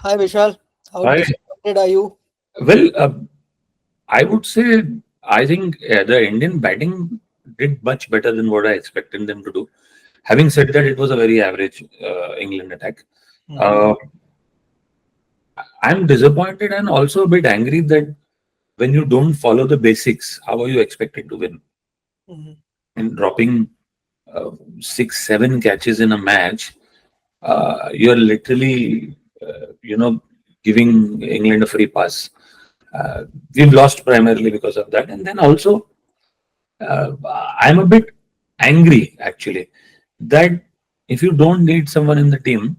Hi Vishal, how I disappointed are you? well, I would say I think the Indian batting did much better than what I expected them to do. Having said that, it was a very average England attack. Hmm. Uh, I'm disappointed and also a bit angry that when you don't follow the basics, how are you expected to win? Mhm. And dropping uh, 6, 7 catches in a match, you're literally, giving England a free pass. Uh, we've lost primarily because of that, and then also uh, I'm a bit angry actually that if you don't need someone in the team,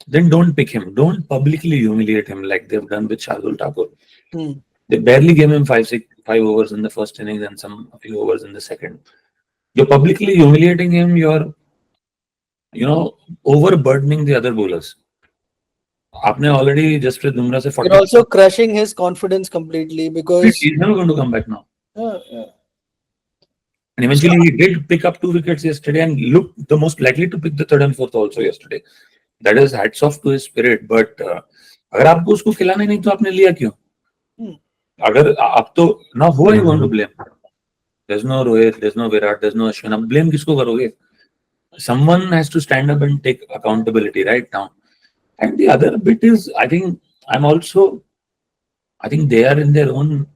then don't pick him. Don't publicly humiliate him like they've done with Shardul Thakur. Hmm. They barely gave him 5 overs in the first innings and a few overs in the second. You're publicly humiliating him. You're overburdening the other bowlers. आपने already Jasprit Bumrah से You're 40. also crushing his confidence completely because He's never going to come back now. yeah. And So, eventually he did pick up 2 wickets yesterday and looked the most likely to pick the third and fourth also yesterday. That is hats off to his spirit. But अगर आपको उसको खिलाना नहीं तो आपने लिया क्यों? hmm. अगर आप तो now who are you going to blame? There's no Rohit, there's no Virat, there's no Ashwin. अब blame किसको करोगे? Someone has to stand up and take accountability right now. And the other bit is, I think they are in their own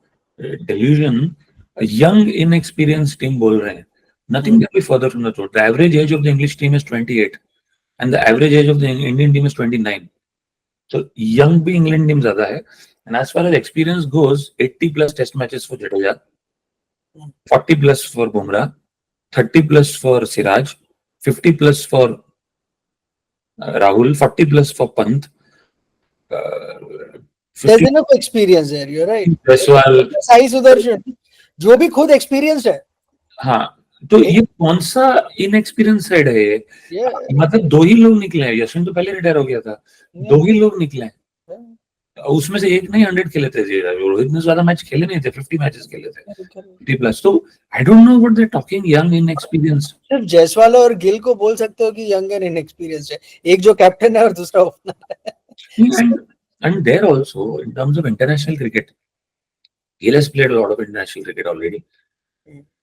delusion. A young, inexperienced team bol rahe hain. Nothing Hmm. can be further from the truth. The average age of the English team is 28, and the average age of the Indian team is 29. So young bhi England team zyada hai. And as far as experience goes, 80 plus test matches for Jadeja, 40 plus for Bumrah, 30 plus for Siraj, 50 plus for Rahul, 40 plus for Pant, There's 50 enough experience there. You're right. Jaiswal. Sai Sudarshan जो भी खुद experienced है. हाँ, तो ये कौन सा inexperience side है ये? Yeah. मतलब दो ही लोग निकले हैं। यशवंत तो पहले रिटायर हो गया था। दो ही लोग निकले हैं। उसमें से एक नहीं 100 खेले थे जी। रोहित ने ज्यादा मैच खेले नहीं थे, 50 मैचेस खेले थे, 50 प्लस। तो I don't know what they talking young inexperience. सिर्फ जायसवाल और गिल को बोल सकते हो कि यंग एंड इनएक्सपीरियंस्ड है, एक जो कैप्टन है और दूसरा ओपनर है. And there also in terms of international cricket, Gill has played a lot of international cricket already.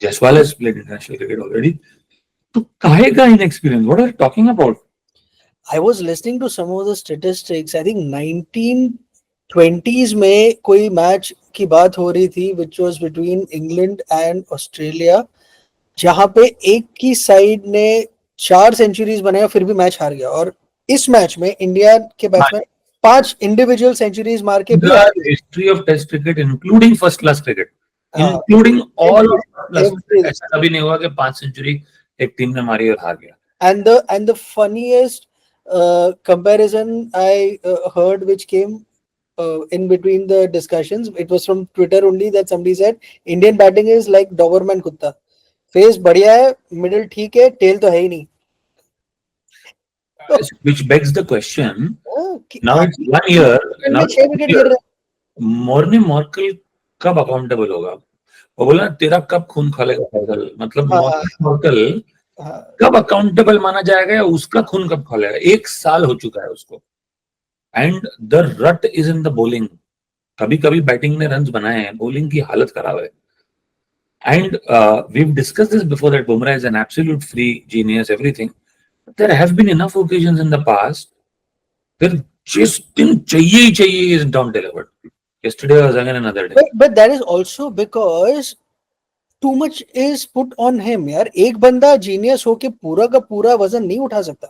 Jaiswal has played international cricket already. तो काहे का inexperience? What are you talking about? I was listening to some of the statistics. I think 1920s में कोई match की बात हो रही थी which was between England and Australia, जहां पे एक की साइड ने 4 सेंचुरीज बनाया फिर भी मैच हार गया. और इस मैच में इंडिया के बैट्समैन 5 इंडिविजुअल सेंचुरीज मार के भी हार The गए. history of Test cricket, including first class cricket, हाँ, including all of first class cricket, every- ऐसा कभी नहीं हुआ कि 5 सेंचुरी एक टीम ने मारी और हार गया। and the funniest comparison I heard, which came in between the discussions, it was from Twitter only, that somebody said Indian batting is like Doberman कुत्ता, फेस बढ़िया है, मिडिल ठीक है, टेल तो है ही नहीं. Which begs the question. कि Now it's 1 year. में Now 6 विकेट गिर रहे. मॉर्नी मार्कल कब अकाउंटेबल होगा? वो बोला तेरा कब खून खोलेगा फैसल? मतलब मॉर्नी मार्कल कब अकाउंटेबल माना जाएगा या उसका खून कब खोलेगा? 1 साल हो चुका है उसको. एंड द रट इज इन द बॉलिंग. कभी कभी बैटिंग ने रन्स बनाए हैं, बॉलिंग की हालत खराब है. And we've discussed this before that Bumrah is an absolute free genius, everything. But there have been enough occasions in the past where just didn't chahiye is not delivered. Yesterday was again another day. But that is also because too much is put on him. यार एक बंदा genius होके पूरा का पूरा वजन नहीं उठा सकता.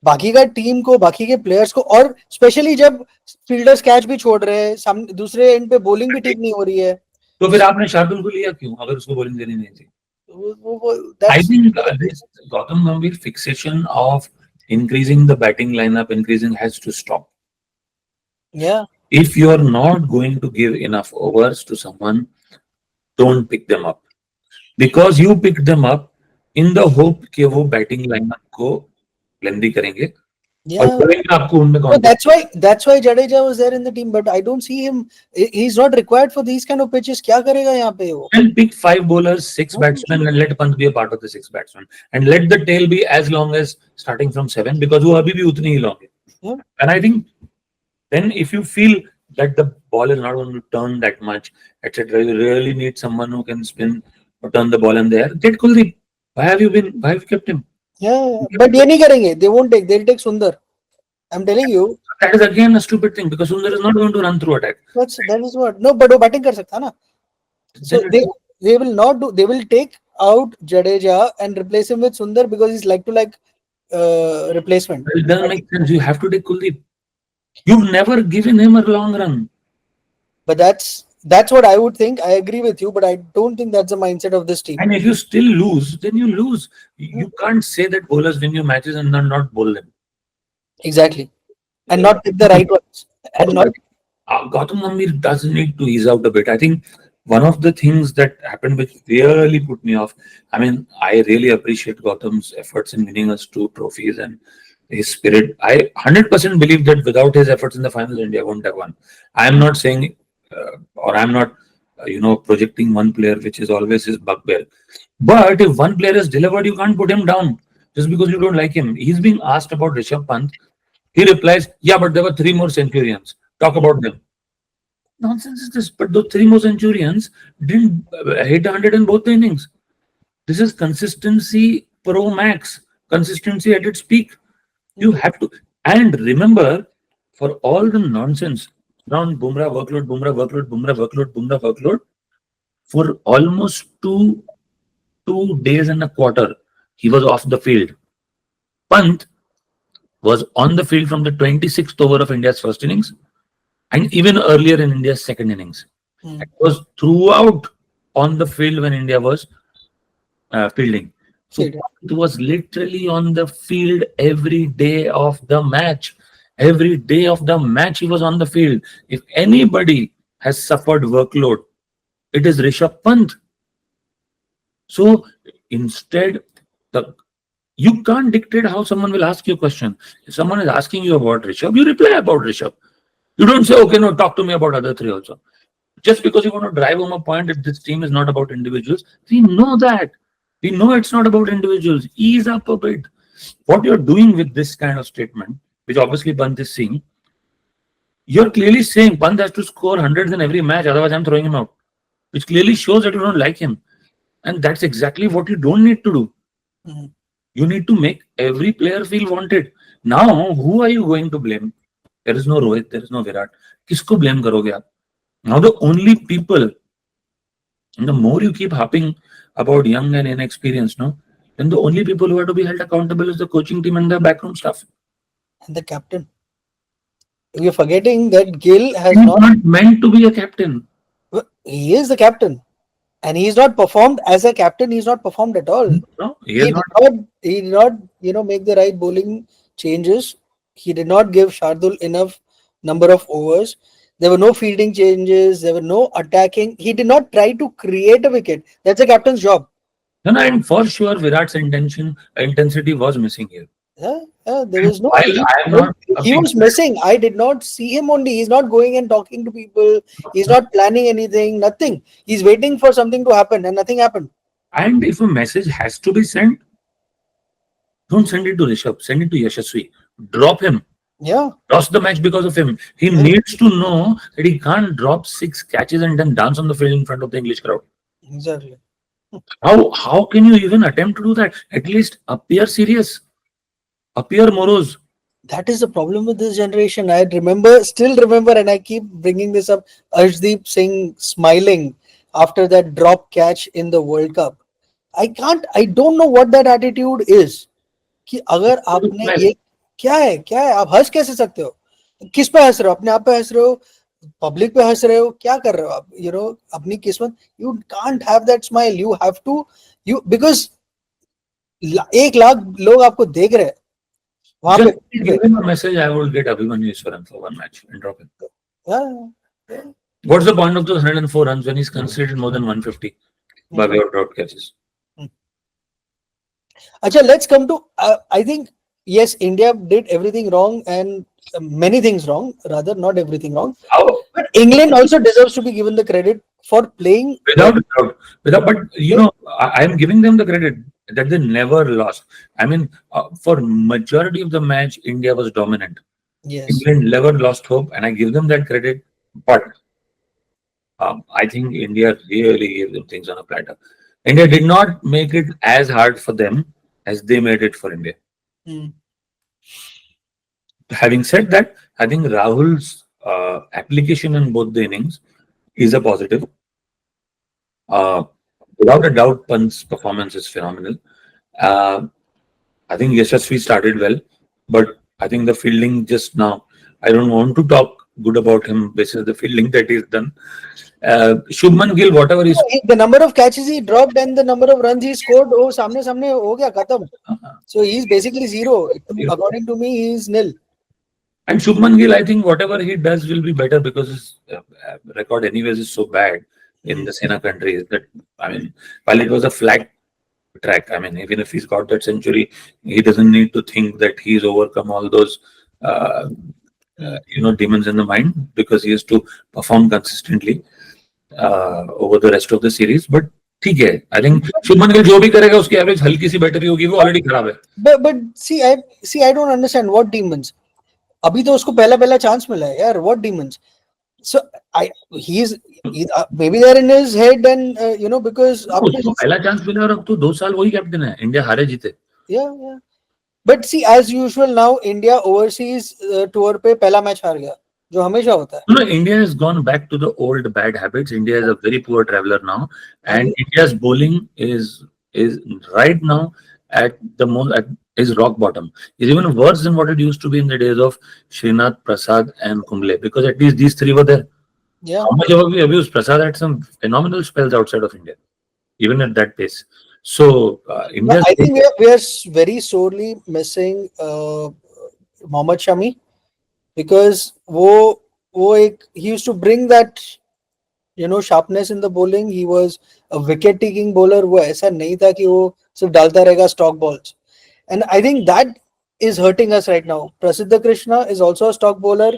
बाकी का टीम को, बाकी के प्लेयर्स को, और स्पेशली जब फील्डर्स कैच भी छोड़ रहे हैं, दूसरे एंड पे बॉलिंग भी ठीक नहीं हो रही है. तो फिर आपने शार्दुल को लिया क्यों अगर उसको बॉलिंग देनी नहीं थी? I think this Gautam Gambhir fixation of increasing the batting lineup, has to stop. Yeah. If you are not going to give enough overs to someone, don't pick them up. Because you pick them up in the hope कि वो batting lineup को lengthy करेंगे. Yeah. आपको उनमें No, that's why Jadeja was there in the team, but I don't see him. He's not required for these kind of pitches. क्या करेगा यहाँ पे वो? And pick 5 bowlers, 6 batsmen, and let Pant be a part of the 6 batsmen, and let the tail be as long as starting from 7, because वो अभी भी उतनी ही long है. Yeah. And I think then if you feel that the ball is not going to turn that much, etc., you really need someone who can spin or turn the ball in the air. Get Kuldeep. Why have you kept him? Yeah, but ये नहीं करेंगे. They won't take. They'll take Sundar. I'm telling you. That is again a stupid thing, because Sundar is not going to run through attack. That is what. No, but वो batting कर सकता ना. So they will not do. They will take out Jadeja and replace him with Sundar because he's like to like replacement. It doesn't make sense. You have to take Kuldeep. You've never given him a long run. But that's what I would think. I agree with you, but I don't think that's the mindset of this team. And if you still lose, then you lose. You can't say that bowlers win your matches and then not bowl them. Exactly. And not pick the right ones. And not Gautam Gambhir does need to ease out a bit. I think one of the things that happened which really put me off, I mean, I really appreciate Gautam's efforts in winning us 2 trophies and his spirit. I 100% believe that without his efforts in the finals, India wouldn't have won. I am not saying, or I'm not, projecting one player, which is always his bugbear. But if one player has delivered, you can't put him down just because you don't like him. He's being asked about Rishabh Pant. He replies, yeah, but there were 3 more centurions. Talk about them. Nonsense is this? But those 3 more centurions didn't hit 100 in both the innings. This is consistency pro max. Consistency at its peak. You have to. And remember, for all the nonsense around Bumrah workload, for almost two days and a quarter, he was off the field. Pant was on the field from the 26th over of India's first innings and even earlier in India's second innings. It was throughout on the field when India was fielding. So it was literally on the field every day of the match. Every day of the match, he was on the field. If anybody has suffered workload, it is Rishabh Pant. So instead, you can't dictate how someone will ask you a question. If someone is asking you about Rishabh, you reply about Rishabh. You don't say, okay, no, talk to me about other 3 also. Just because you want to drive home a point that this team is not about individuals, we know that. We know it's not about individuals. Ease up a bit. What you're doing with this kind of statement, which obviously Pant is seeing, you're clearly saying Pant has to score hundreds in every match, otherwise I'm throwing him out. Which clearly shows that you don't like him. And that's exactly what you don't need to do. You need to make every player feel wanted. Now, who are you going to blame? There is no Rohit, there is no Virat. Kisko blame karoge aap? Now the only people, and the more you keep harping about young and inexperienced, then the only people who are to be held accountable is the coaching team and the backroom staff. And the captain. You're forgetting that Gill has He's not meant to be a captain. He is the captain. And he's not performed as a captain. He's not performed at all. No, he did not, make the right bowling changes. He did not give Shardul enough number of overs. There were no fielding changes. There were no attacking. He did not try to create a wicket. That's a captain's job. No, and for sure, Virat's intensity was missing here. There was no. He was missing. I did not see him only. He's not going and talking to people. He's not planning anything. Nothing. He's waiting for something to happen, and nothing happened. And if a message has to be sent, don't send it to Rishabh. Send it to Yashasvi. Drop him. Yeah. Lost the match because of him. He needs to know that he can't drop 6 catches and then dance on the field in front of the English crowd. Exactly. How can you even attempt to do that? At least appear serious. Appear morose. That is the problem with this generation. I still remember, and I keep bringing this up, Arshdeep Singh smiling after that drop catch in the World Cup. I don't know what that attitude is. कि अगर आपने ये क्या है आप हंस कैसे सकते हो? किस पे हंस रहे हो? अपने आप पे हंस रहे हो? पब्लिक पे हंस रहे हो? क्या कर रहे हो आप? अपनी किस्मत. You can't have that smile. You have to because 1 lakh लोग आपको देख रहे हैं. Just give him a message. I will get Abhimanyu Iswaran for 1 match and drop him. Yeah. What's the point of those 104 runs when he's conceded more than 150 by way of drop catches? Acha, let's come to. I think yes, India did everything wrong and many things wrong, rather not everything wrong. How? But England also deserves to be given the credit for playing Without doubt, but you know, I am giving them the credit that they never lost. I mean, for majority of the match, India was dominant. Yes. England never lost hope, and I give them that credit. But I think India really gave them things on a platter. India did not make it as hard for them as they made it for India. Mm. Having said that, I think Rahul's application in both the innings is a positive. Without a doubt, Pant's performance is phenomenal. Uh, I think Yashasvi started well, but I think the fielding just now, I don't want to talk good about him basis the fielding that he's done. Shubman Gill, whatever he's The number of catches he dropped and the number of runs he scored, oh, सामने सामने हो गया खत्म. So he's basically zero. According to me, he is nil. and Shubman Gill, I think whatever he does will be better because his record anyways is so bad in the Sena countries that, I mean, while it was a flat track, I mean, even if he's got that century, he doesn't need to think that he's overcome all those demons in the mind because he has to perform consistently over the rest of the series. But ठीक है, I think Shubman Gill जो भी करेगा उसकी average हल्की सी better ही होगी, वो already खराब है. But see, I don't understand what demons. अभी तो उसको पहला चांस मिला है यार. What demons? So he's maybe they're in his head and because उसको पहला चांस मिला और अब तो 2 साल वही कैप्टन है, इंडिया हारे जीते. yeah. But see, as usual now, India overseas tour पे पहला मैच हार गया, जो हमेशा होता है. No, India has gone back to the old bad habits. India is a very poor traveler now, and India's bowling is right now at the most is rock bottom. It's even worse than what it used to be in the days of Srinath, Prasad, and Kumble, because at least these three were there. Yeah. How much have we abused? Prasad had some phenomenal spells outside of India, even at that pace. So India. I think we are very sorely missing Mohammad Shami, because he used to bring that sharpness in the bowling. He was a wicket taking bowler. वो ऐसा नहीं था कि वो सिर्फ डालता रहेगा stock balls, and I think that is hurting us right now. Prasiddha Krishna is also a stock bowler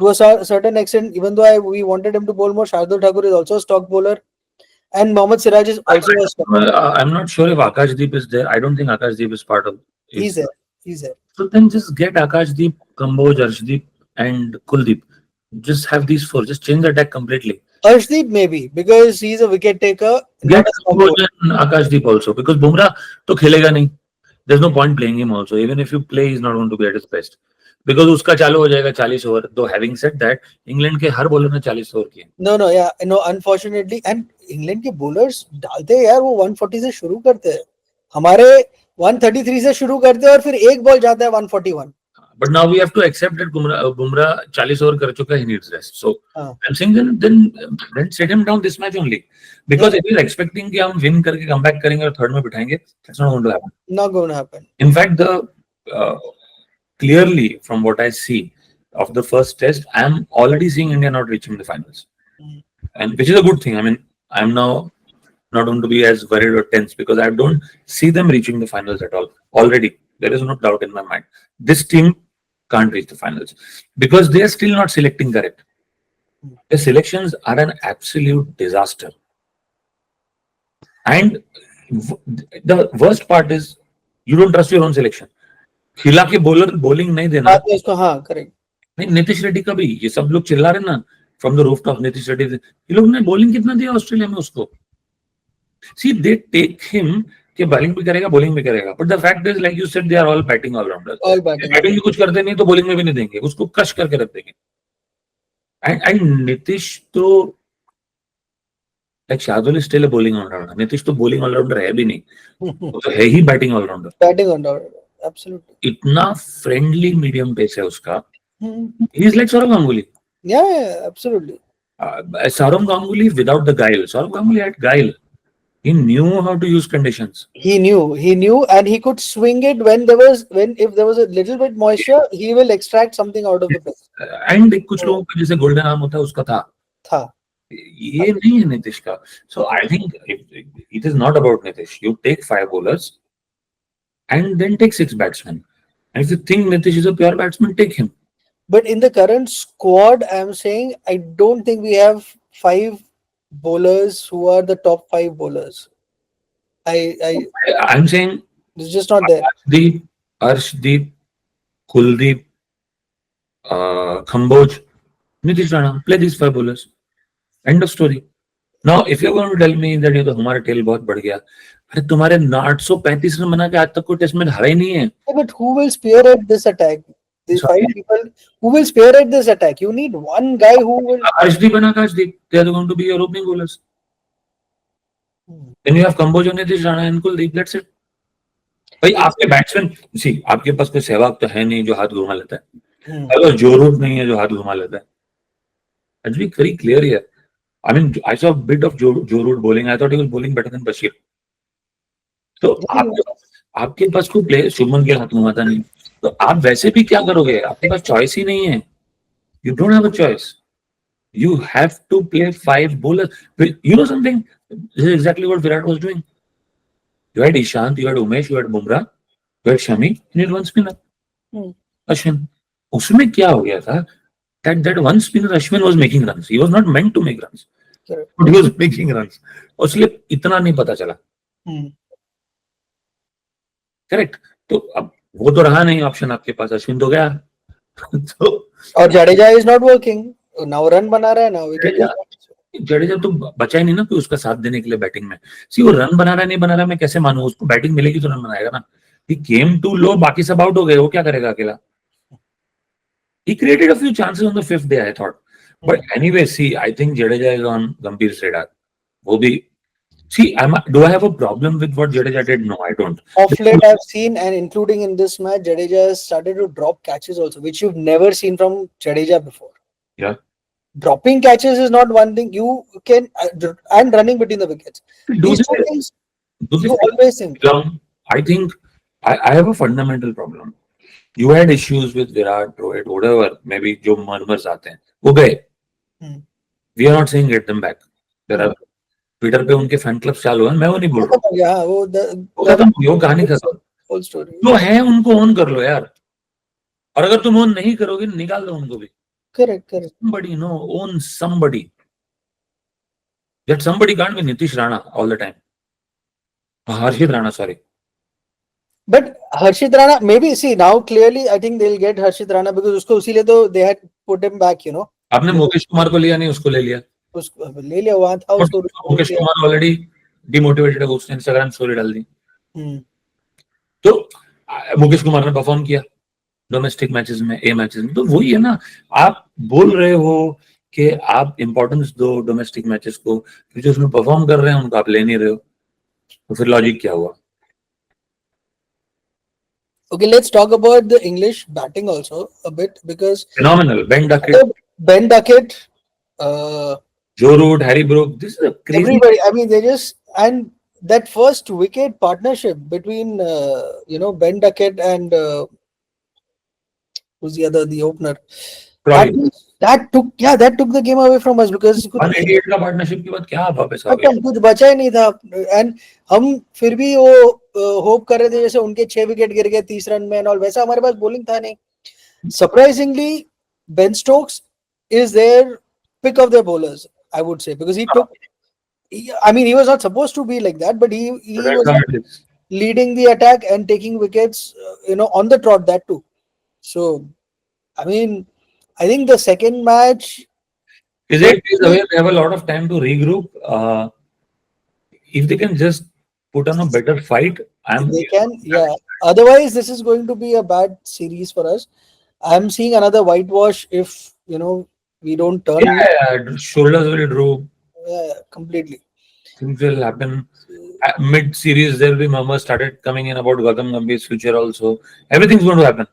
to a certain extent, even though we wanted him to bowl more. Shardul Thakur is also a stock bowler. And Mohammad Siraj is also a stock bowler. I'm not sure if Akashdeep is there. I don't think Akashdeep is part of. He's there. So then just get Akashdeep, Kamboj, Arshdeep, and Kuldeep. Just have these four. Just change the deck completely. Arshdeep maybe, because he's a wicket taker. Get Kamboj and Akashdeep also, because Bumrah to khelega nahi. There's no point playing him also. Even if you play, he's not going to be at his best. Because उसका चालू हो जाएगा 40 over. Though having said that, England के हर bowler ने 40 over किए. No, unfortunately, and England के bowlers डालते हैं यार, वो 140 से शुरू करते हैं. हमारे 133 से शुरू करते हैं और फिर एक बॉल जाता है 141. But now we have to accept that Bumrah 40 over कर चुका है, he needs rest. So I'm saying then set him down this match only, because if he's expecting कि हम win करके come back करेंगे और third में बिठाएंगे, that's not going to happen. Not going to happen. In fact, clearly from what I see of the first test, I am already seeing India not reaching the finals, and which is a good thing. I mean, I'm now not going to be as worried or tense because I don't see them reaching the finals at all. Already, there is no doubt in my mind. This team can't reach the finals because they are still not selecting correct. The selections are an absolute disaster. And the worst part is you don't trust your own selection. खिला के bowling नहीं देना. उसको हाँ correct. नहीं, नीतीश रेड्डी का भी ये सब लोग चिल्ला रहे ना from the rooftop. Nitish Reddy ये लोग ने bowling कितना दिया ऑस्ट्रेलिया में उसको. See, they take him कि bowling भी करेगा, bowling भी करेगा. But the fact is, like you said, they are all batting all rounders. All batting. Batting भी कुछ करते नहीं तो bowling में भी नहीं देंगे. उसको क्रश करके रख देंगे. And नीतीश तो like Shardul is still a bowling all-rounder. Nitish तो bowling all-rounder है भी नहीं. वो तो है ही batting all-rounder. Batting all-rounder. Absolutely. इतना friendly medium pace है उसका. He is like Saurav Ganguly. Yeah, absolutely. Saurav Ganguly without the guile. Saurav Ganguly had guile. He knew how to use conditions. He knew, and he could swing it if there was a little bit moisture, he will extract something out of the pitch. And कुछ लोगों का जैसे golden arm होता है उसका था. ये नहीं है नीतीश का. So I think it is not about Nitish. You take 5 bowlers and then take 6 batsmen. And if you think Nitish is a pure batsman, take him. But in the current squad, I'm saying I don't think we have 5 bowlers who are the top 5 bowlers. I'm saying It's just not there. Arshdeep, Kuldeep, Kamboj, Nitish Rana, play these 5 bowlers. End of story. Now, if you're going to tell me that ये तो हमारा tell बहुत बढ़ गया, अरे तुम्हारे 835 run बना के आज तक कोई टेस्ट में हारा ही नहीं है. Yeah, but who will spearhead this attack? These 5 people who will spearhead this attack. You need one guy who will. Arshdeep and Akashdeep, they are going to be your opening bowlers. Then you have Kamboj, Nitish Rana and Kuldeep. That's it. भाई आपके batsman, सी आपके पास कोई सहवाग तो है नहीं जो हाथ घुमा लेता है, अगर जो रूट नहीं है जो हाथ घुमा लेता है. Let's be very clear here. I mean, I saw a bit of Joe Root bowling. I thought he was bowling better than Bashir. तो आपके पास कोई प्लेयर शुभमन गिल हाथ घुमाता नहीं, तो आप वैसे भी क्या करोगे? आपके पास चॉइस ही नहीं है. You don't have a choice. You have to play 5 bowlers. You know something? This is exactly what Virat was doing. You had Ishant, you had Umesh, you had Bumrah, you had Shami, you need one spinner. Ashwin. उसमें क्या हो गया था? That one spinner Ashwin was making runs. He was not meant to make runs. Correct. But he was making runs. उसलिए इतना नहीं पता चला. Correct. तो अब वो तो रहा नहीं ऑप्शन आपके पास, अश्विन तो गया. तो और Jadeja is not working. Now run बना रहा है ना विकेट. जडेजा तो बचा ही नहीं ना कि उसका साथ देने के लिए बैटिंग में. सी वो रन बना रहा है नहीं बना रहा मैं कैसे मानूं? उसको बैटिंग मिलेगी तो रन बनाएगा ना. ही केम टू लो, बाकी सब आउट हो गए, वो क्या करेगा अकेला? He created a few chances on the 5th day, I thought. But anyway, see, I think Jadeja is on Gambhir's radar. वो भी, see, do I have a problem with what Jadeja did? No, I don't. Of late, I've seen, and including in this match, Jadeja has started to drop catches also, which you've never seen from Jadeja before. Yeah. Dropping catches is not one thing. You can, and running between the wickets. These two things, you always think. I think, I have a fundamental problem. You had issues with Virat, Rohit, whatever, maybe जो murmurs आते हैं, वो गए. We are not saying get them back. There are Twitter पे उनके fan club चालू हैं, मैं वो नहीं बोल रहा हूँ. वो खत्म, वो कहानी खत्म. जो है उनको ऑन कर लो यार, और अगर तुम ऑन नहीं करोगे निकाल दो उनको भी. Correct. Somebody, no, own somebody. That somebody can't be Nitish Rana all the time. Harshit Rana, sorry. But Harshit Rana, maybe see now clearly, I think they'll get Harshit Rana because उसको उसीलिए तो they had put him back, you know. आपने मुकेश कुमार को लिया नहीं, उसको ले लिया. उसको ले लिया, वहाँ था उसको. मुकेश कुमार ऑलरेडी डिमोटिवेटेड है, उसने इंस्टाग्राम स्टोरी डाल दी. तो मुकेश कुमार ने परफॉर्म किया डोमेस्टिक मैचेस में, ए मैचेस में. तो वही है ना, आप बोल रहे हो कि आप इंपॉर्टेंस दो डोमेस्टिक मैचेस को, फिर जो उसमें परफॉर्म कर रहे हैं उनको आप ले नहीं रहे हो, तो फिर लॉजिक क्या हुआ? Okay, let's talk about the English batting also a bit because phenomenal. Ben Duckett, Joe Root, Harry Brook, this is a crazy. Everybody, I mean, they just, and that first wicket partnership between Ben Duckett and who's the other, the opener. That took the game away from us because 188 का partnership के बाद क्या वापस आ गया, कुछ बचा ही नहीं था. एंड हम फिर भी वो होप कर रहे थे जैसे उनके 6 विकेट गिर गए 30 रन में एंड ऑल, वैसा हमारे पास बॉलिंग था नहीं. Surprisingly Ben Stokes is their pick of their bowlers, I would say, because he was not supposed to be like that, but he was leading the attack and taking wickets on the trot, that too. So I mean, I think the second match is it they have a lot of time to regroup. If they can just put on a better fight, they can, yeah. Otherwise, this is going to be a bad series for us. I'm seeing another whitewash if we don't turn. Yeah, shoulders will droop. Yeah, completely. Things will happen. Mid-series, there will be murmurs started coming in about Gautam Gambhir's future also. Everything's going to happen.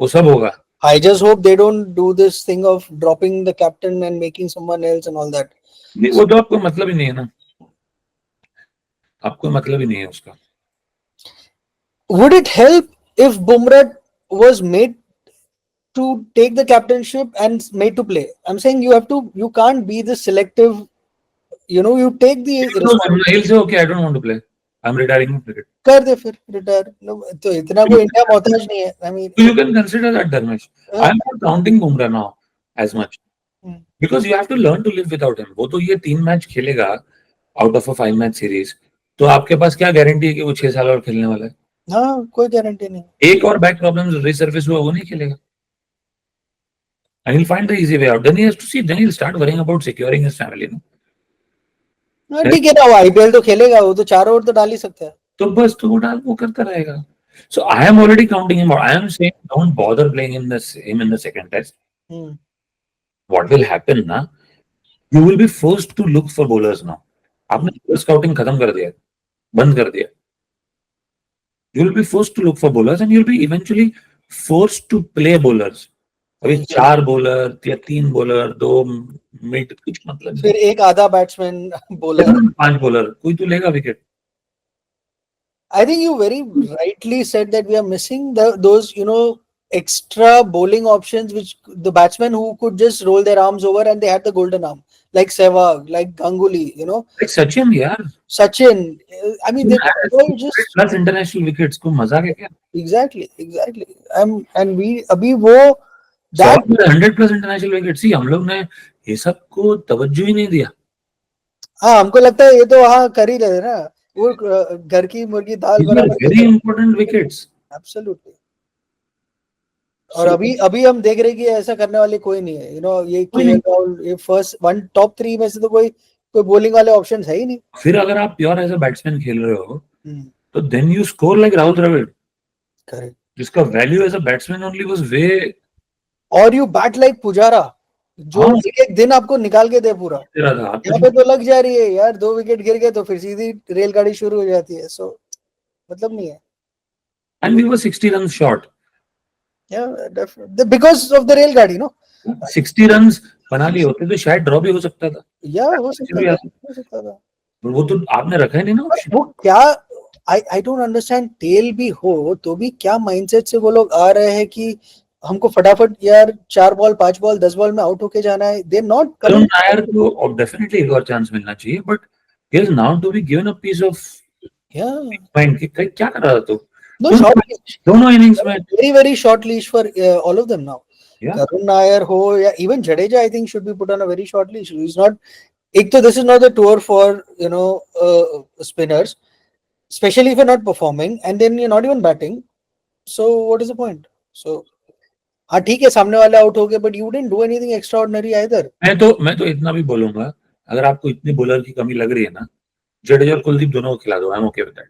वो सब होगा. I just hope they don't do this thing of dropping the captain and making someone else and all that. वो तो आपको मतलब ही नहीं है ना. आपको मतलब ही नहीं है उसका. Would it help if Bumrah was made to take the captainship and made to play? I'm saying you can't be the selective. You take the. He'll say, okay, I don't want to play. I'm retiring from cricket. कर दे फिर retire, तो इतना कोई India मोहताज नहीं है. I mean, So you can consider that, Dharmesh. I'm not counting Bumrah now as much because you have to learn to live without him. वो तो ये 3 मैच खेलेगा out of a 5 match series, तो आपके पास क्या गारंटी है कि वो 6 साल और खेलने वाला है? हाँ, कोई गारंटी नहीं. एक और बैक प्रॉब्लम रिसर्फेस हुआ, वो नहीं खेलेगा. And he'll find the easy way out. Then he has to see. Then he'll start worrying about securing his family. No? ठीक है ना, वो आईपीएल तो खेलेगा, वो तो 4 ओवर तो डाल ही सकता है. तो बस तो वो करता रहेगा. So I am already counting him out. I am saying don't bother playing him in the second test. What will happen ना? You will be forced to look for bowlers now. आपने bowler scouting खत्म कर दिया, बंद कर दिया. You will be forced to look for bowlers and you will be eventually forced to play bowlers. अभी 4 bowler या 3 बॉलर, 2 मिड, कुछ मतलब फिर एक आधा बैट्समैन बॉलर, 5 बॉलर, कोई तो लेगा wicket. I think you very rightly said that we are missing those, extra bowling options which the batsmen who could just roll their arms over and they had the golden arm, like Sehwag, like Ganguly, like Sachin, yaar. Sachin. I mean, they were just plus international wickets. को मजाक है क्या? Exactly. And we अभी वो that 100 plus international wickets. See, हम लोग ने ये सब को तवज्जो ही नहीं दिया. हाँ, हमको लगता है ये तो हाँ कर ही रहे ना, वो घर की मुर्गी दाल बराबर. Very important wickets. Absolutely. और अभी हम देख रहे हैं कि ऐसा करने वाले कोई नहीं है. ये केएल राहुल, ये फर्स्ट टॉप 3 में से तो कोई बॉलिंग वाले ऑप्शन है ही नहीं. फिर अगर आप प्योर एज अ बैट्समैन खेल रहे हो तो then you score like Rahul Dravid. Correct. जिसका value as a batsman only was way. और यू बैट लाइक पुजारा, जो एक दिन आपको निकाल के दे पूरा. यहाँ पे तो लग जा रही है यार, 2 विकेट गिर गए तो फिर सीधी रेलगाड़ी शुरू हो जाती है. सो मतलब नहीं है. And we were 60 run short. Yeah, definitely. Because of the रेलगाड़ी, 60 रन बना लिए होते तो शायद ड्रॉ भी हो सकता था. हो सकता था. वो तो आपने रखा ही नहीं ना. वो क्या, I don't understand. टेल भी हो तो भी क्या माइंडसेट से वो लोग आ रहे हैं कि हमको फटाफट यार 4 बॉल 5 बॉल 10 बॉल में आउट होके जाना है. They're not. करुण नायर को डेफिनेटली एक और चांस मिलना चाहिए, but he is now to be given a piece of mind कि क्या कर रहा था तू. No, short leash. दोनों इनिंग्स में very short leash for all of them now. Karun Nair हो या even Jadeja, I think should be put on a very short leash. He's not. एक तो this is not the tour for spinners, especially if you're not performing and then you're not even batting. So what is the point? So हाँ ठीक है, सामने वाले out हो गए, but you didn't do anything extraordinary either. मैं तो इतना भी बोलूंगा, अगर आपको इतनी बॉलर की कमी लग रही है ना, जडेजा और कुलदीप दोनों को खिला दो. I'm okay with that.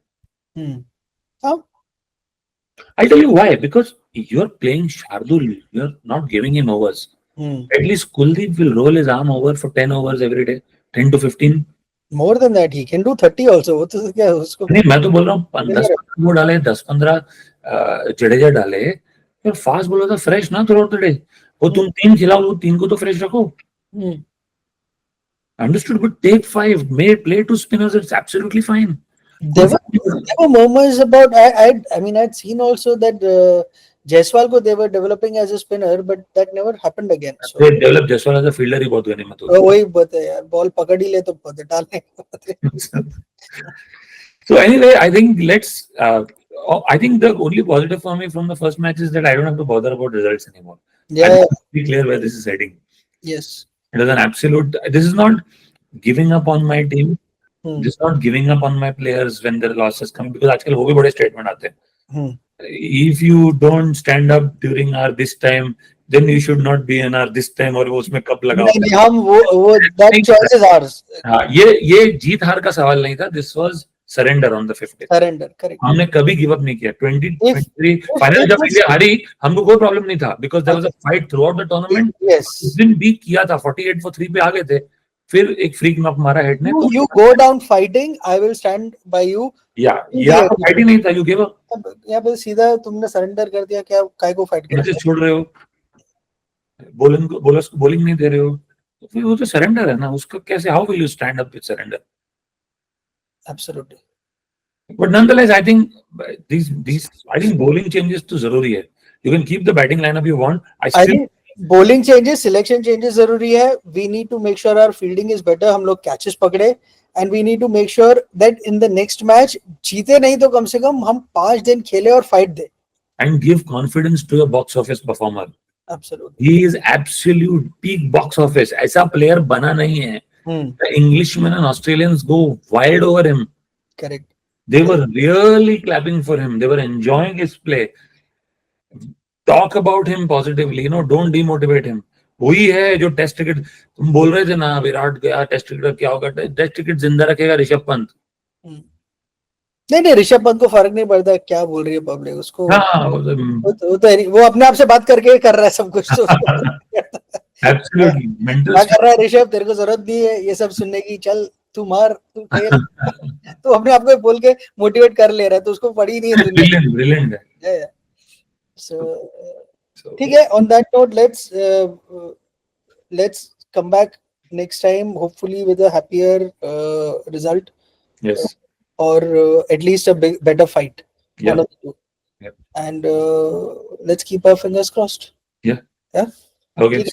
I'll tell you why. Because you're playing Shardul, you're not giving him overs. At least Kuldeep will roll his arm over for 10 overs every day, 10 to 15. More than that, he can do 30 also. वो तो क्या उसको. नहीं, मैं तो बोल रहा हूँ 10 वो डाले, 10-15 जडेजा डाले, फिर फास्ट बॉलर था फ्रेश ना थ्रू आउट द डे. वो तुम 3 खिलाओ, वो 3 को तो फ्रेश रखो. Understood, but take 5, play to spinners. It's absolutely fine. There were moments about I mean I'd seen also that Jaiswal को they were developing as a spinner, but that never happened again. So they developed Jaiswal as a fielder ही बहुत गने मत हो. वही बात है यार, ball पकड़ ही ले तो डालने. So anyway, I think I think the only positive for me from the first match is that I don't have to bother about results anymore. Yeah. Be clear where this is heading. Yes. It is an absolute. This is not giving up on my team. This is not giving up on my players when their losses come, because आजकल वो भी बड़े statement आते हैं. If you don't stand up during our this time, then you should not be in our this time. और वो उसमें कब लगा. नहीं, हम वो that choice is ours. हाँ, ये जीत हार का सवाल नहीं था. This was surrender on the 5th day. Surrender, correct. हमने कभी give up नहीं किया. 2023 फाइनल जब इंडिया हारी, हमको कोई प्रॉब्लम नहीं था, because there was a fight throughout the tournament. Yes. उस दिन बीट किया था, 48 for 3 पे आ गए थे. फिर एक फ्रीक नॉक मारा हेड ने. You go down fighting, I will stand by you. या फाइट ही नहीं था, you gave up. यहाँ पे सीधा तुमने सरेंडर कर दिया. क्या काय को फाइट कर रहे हो, छोड़ रहे हो, बॉलर्स को बॉलिंग नहीं दे रहे हो, तो फिर वो तो सरेंडर है ना. उसका कैसे, how will you stand up with surrender? Absolutely. But nonetheless, I think I think bowling changes तो जरूरी है. You can keep the batting lineup you want. I think bowling changes, selection changes जरूरी है. We need to make sure our fielding is better. हम लोग catches पकड़े and we need to make sure that in the next match जीते नहीं तो कम से कम हम 5 दिन खेले और fight they. And give confidence to a box office performer. Absolutely. He is absolute peak box office. ऐसा player बना नहीं है. The Englishmen and Australians go wild over him. Correct. They were really clapping for him. They were enjoying his play. Talk about him positively. Don't demotivate him. वही है जो test cricket तुम बोल रहे थे ना, विराट गया टेस्ट क्रिकेट क्या होगा, टेस्ट क्रिकेट जिंदा रखेगा ऋषभ पंत. नहीं ऋषभ पंत को फर्क नहीं पड़ता क्या बोल रही है पब्लिक उसको. हाँ, वो अपने आप से बात करके कर रहा है सब कुछ. Absolutely. क्या कर रहा है ऋषभ, तेरे को जरूरत नहीं है ये सब सुनने की, चल तू मार तू खेल. तो अपने आप को बोल के मोटिवेट कर ले रहा है, तो उसको पड़ी नहीं है दुनिया. Brilliant है. So ठीक है. On that note, let's come back next time, hopefully with a happier result. Yes. Or at least a better fight. Yeah. One of the two. Yep. And let's keep our fingers crossed. Yeah. Yeah. Okay.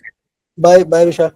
Bye, Vishal.